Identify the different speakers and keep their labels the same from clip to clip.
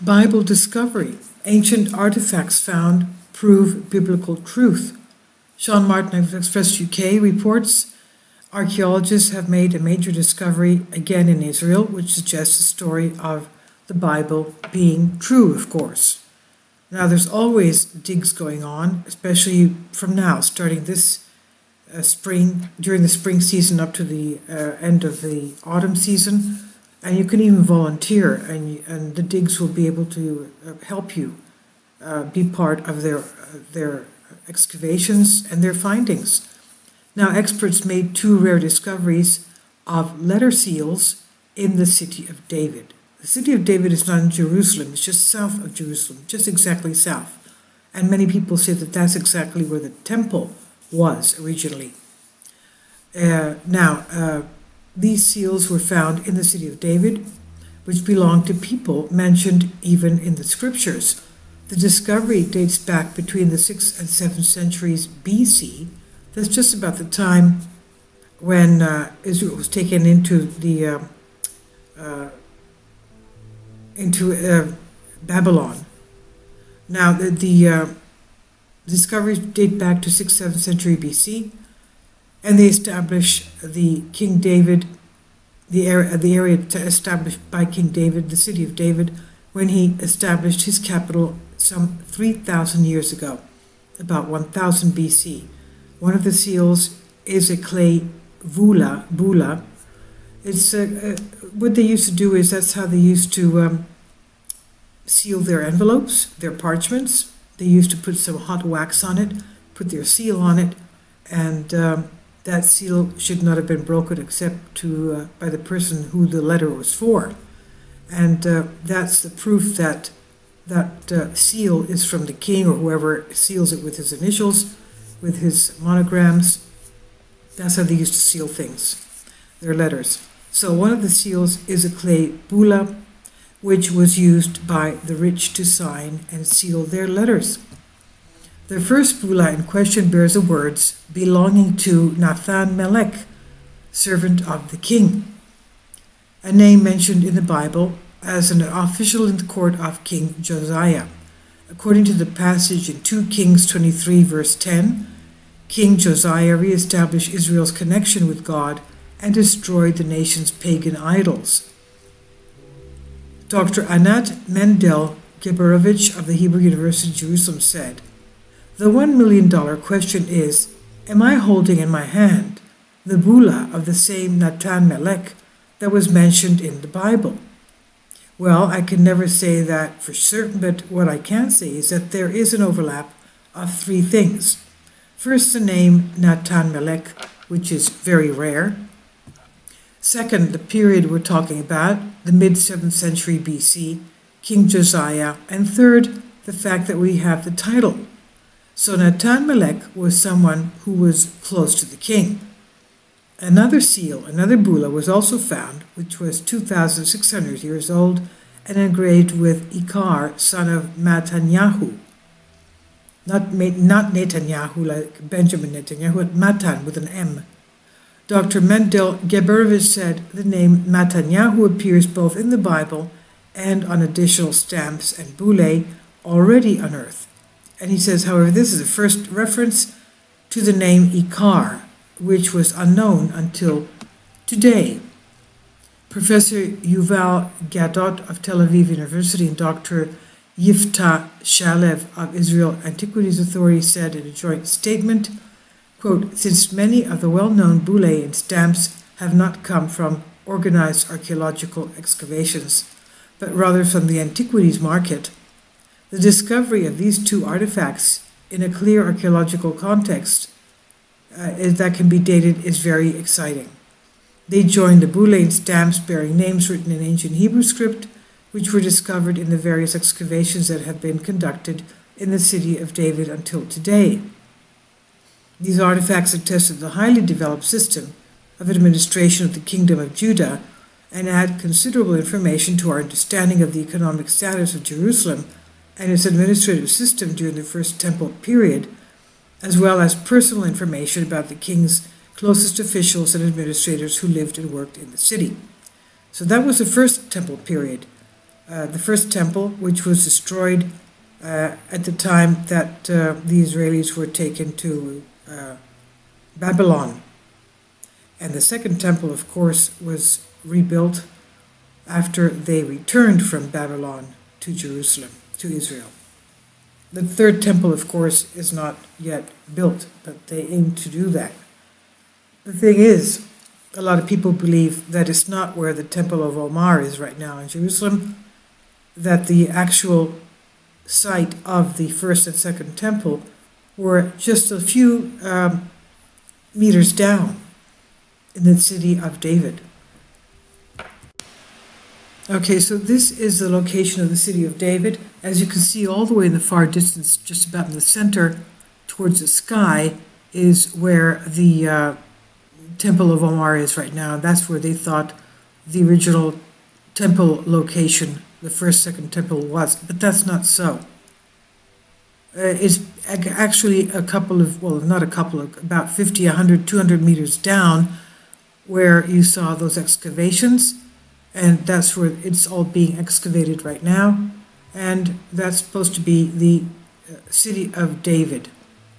Speaker 1: Bible discovery. Ancient artifacts found prove biblical truth. Sean Martin of Express UK reports archaeologists have made a major discovery again in Israel, which suggests the story of the Bible being true, of course. Now, there's always digs going on, especially from now, starting this spring, during the spring season up to the end of the autumn season. And you can even volunteer, and the digs will be able to help you be part of their excavations and their findings. Now, experts made two rare discoveries of letter seals in the city of David. The city of David is not in Jerusalem, it's just south of Jerusalem, just exactly south. And many people say that that's exactly where the temple was originally. These seals were found in the city of David, which belonged to people mentioned even in the scriptures. The discovery dates back between the 6th and 7th centuries BC. That's just about the time when Israel was taken into Babylon. Now, the discoveries date back to 6th, 7th century BC, and they establish the King David, the area established by King David, the city of David, when he established his capital some 3,000 years ago, about 1000 BC. One of the seals is a clay bulla. It's what they used to do is that's how they used to seal their envelopes, their parchments. They used to put some hot wax on it, put their seal on it, and that seal should not have been broken except by the person who the letter was for. And that's the proof that that seal is from the king or whoever seals it with his initials, with his monograms. That's how they used to seal things, their letters. So one of the seals is a clay bulla, which was used by the rich to sign and seal their letters. The first bulla in question bears the words belonging to Nathan Melech, servant of the king, a name mentioned in the Bible as an official in the court of King Josiah. According to the passage in 2 Kings 23, verse 10, King Josiah reestablished Israel's connection with God and destroyed the nation's pagan idols. Dr. Anat Mendel-Geberovich of the Hebrew University of Jerusalem said, "The $1 million question is, am I holding in my hand the bulla of the same Nathan Melech that was mentioned in the Bible? Well, I can never say that for certain, but what I can say is that there is an overlap of three things. First, the name Nathan Melech, which is very rare. Second, the period we're talking about, the mid-7th century BC, King Josiah. And third, the fact that we have the title. So Nathan Melech was someone who was close to the king. Another seal, another bulla, was also found, which was 2,600 years old and engraved with Ikar, son of Matanyahu. Not Netanyahu like Benjamin Netanyahu, but Matan with an M. Dr. Mendel-Geberovich said the name Matanyahu appears both in the Bible and on additional stamps and bullae already unearthed. And he says, however, this is the first reference to the name Ikar, which was unknown until today. Professor Yuval Gadot of Tel Aviv University and Dr. Yiftah Shalev of Israel Antiquities Authority said in a joint statement, quote, "Since many of the well-known bullae and stamps have not come from organized archaeological excavations, but rather from the antiquities market, the discovery of these two artifacts in a clear archaeological context that can be dated is very exciting. They join the bullae and stamps bearing names written in ancient Hebrew script, which were discovered in the various excavations that have been conducted in the city of David until today. These artifacts attest to the highly developed system of administration of the Kingdom of Judah and add considerable information to our understanding of the economic status of Jerusalem and its administrative system during the First Temple period, as well as personal information about the king's closest officials and administrators who lived and worked in the city." So that was the First Temple period. the first temple, which was destroyed at the time that the Israelis were taken to Babylon. And the second temple, of course, was rebuilt after they returned from Babylon to Jerusalem, to Israel. The third temple, of course, is not yet built, but they aim to do that. The thing is, a lot of people believe that it's not where the Temple of Omar is right now in Jerusalem, that the actual site of the first and second temple were just a few meters down in the city of David. Okay, so this is the location of the city of David. As you can see, all the way in the far distance, just about in the center towards the sky, is where the Temple of Omar is right now. That's where they thought the original temple location, the first, second temple was, but that's not so. It's actually a couple of, well, not a couple of, about 50, 100, 200 meters down where you saw those excavations, and that's where it's all being excavated right now, and that's supposed to be the city of David.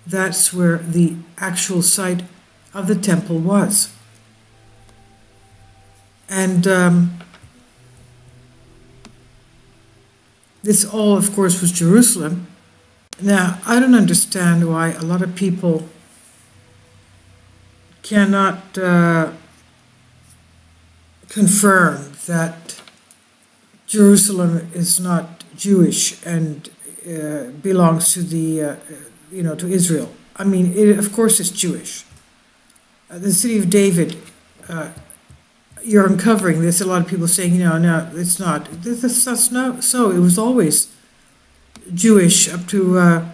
Speaker 1: That's where the actual site of the temple was. And this all, of course, was Jerusalem. Now, I don't understand why a lot of people cannot confirm that Jerusalem is not Jewish and belongs to the, to Israel. I mean, of course it's Jewish. The city of David, you're uncovering this. A lot of people saying, no, it's not. That's not so. It was always Jewish up to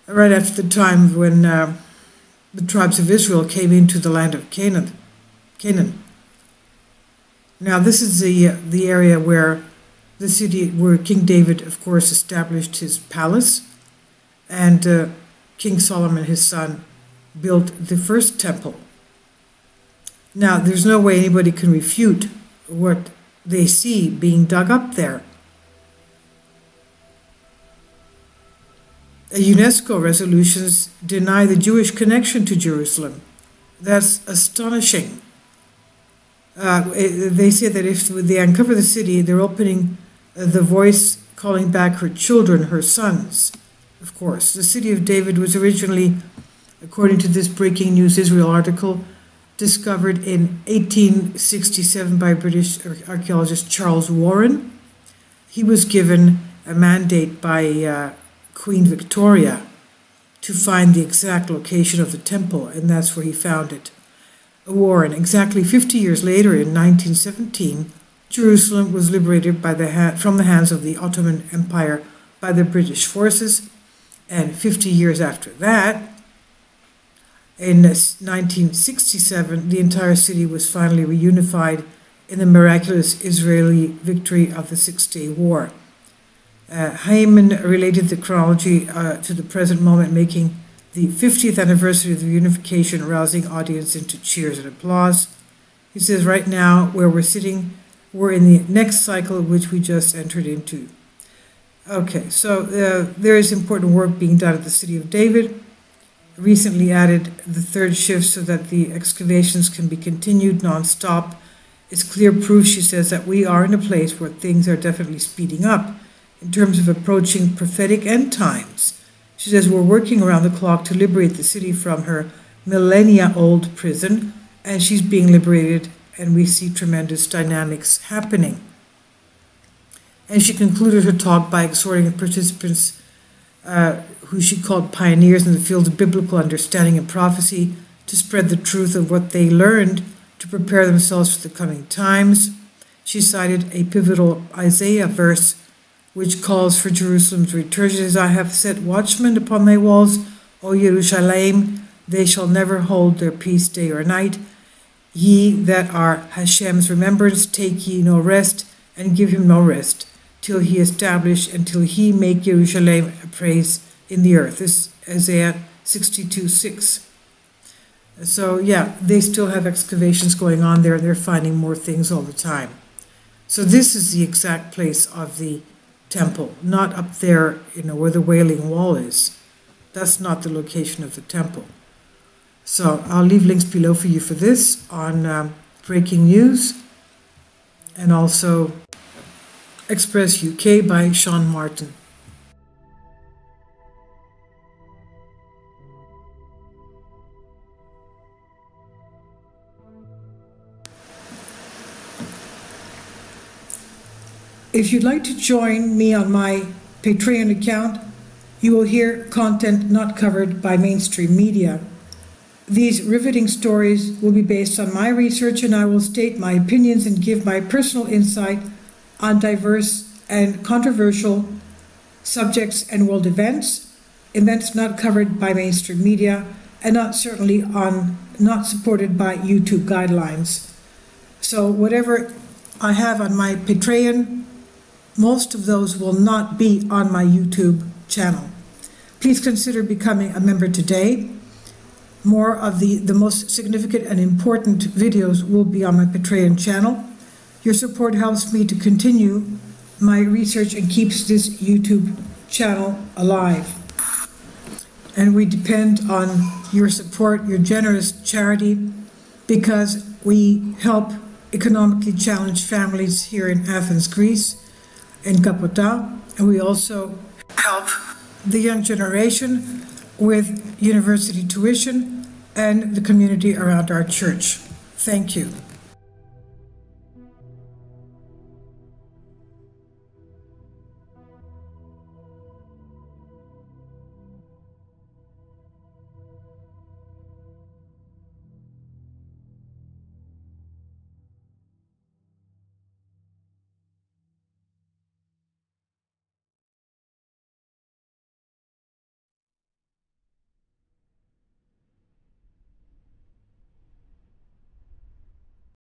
Speaker 1: right after the time when the tribes of Israel came into the land of Canaan. Now, this is the area where the city, where King David, of course, established his palace, and King Solomon, his son, built the first temple. Now, there's no way anybody can refute what they see being dug up there. UNESCO resolutions deny the Jewish connection to Jerusalem. That's astonishing. They say that if they uncover the city, they're opening the voice calling back her children, her sons, of course. The city of David was originally, according to this Breaking News Israel article, discovered in 1867 by British archaeologist Charles Warren. He was given a mandate by Queen Victoria to find the exact location of the temple, and that's where he found it. Warren, exactly 50 years later, in 1917, Jerusalem was liberated from the hands of the Ottoman Empire by the British forces, and 50 years after that, in 1967, the entire city was finally reunified in the miraculous Israeli victory of the Six-Day War. Hyman related the chronology to the present moment, making the 50th anniversary of the unification rousing audience into cheers and applause. He says, right now, where we're sitting, we're in the next cycle, which we just entered into. Okay, so there is important work being done at the city of David. Recently added the third shift so that the excavations can be continued non-stop. It's clear proof, she says, that we are in a place where things are definitely speeding up in terms of approaching prophetic end times. She says, we're working around the clock to liberate the city from her millennia-old prison, and she's being liberated, and we see tremendous dynamics happening. And she concluded her talk by exhorting participants, who she called pioneers in the field of biblical understanding and prophecy, to spread the truth of what they learned to prepare themselves for the coming times. She cited a pivotal Isaiah verse which calls for Jerusalem's return. She says, I have set watchmen upon thy walls, O Jerusalem, they shall never hold their peace day or night. Ye that are Hashem's remembrance, take ye no rest, and give him no rest, till he establish, until he make Jerusalem a praise in the earth. This is Isaiah 62:6. So yeah, they still have excavations going on there, and they're finding more things all the time. So this is the exact place of the temple, not up there, where the Wailing Wall is. That's not the location of the temple. So I'll leave links below for you for this on Breaking News and also Express UK by Sean Martin. If you'd like to join me on my Patreon account, you will hear content not covered by mainstream media. These riveting stories will be based on my research, and I will state my opinions and give my personal insight on diverse and controversial subjects and world events not covered by mainstream media, and not supported by YouTube guidelines. So whatever I have on my Patreon, most of those will not be on my YouTube channel. Please consider becoming a member today. More of the most significant and important videos will be on my Patreon channel. Your support helps me to continue my research and keeps this YouTube channel alive. And we depend on your support, your generous charity, because we help economically challenged families here in Athens, Greece, in Kapota, and we also help the young generation with university tuition and the community around our church. Thank you.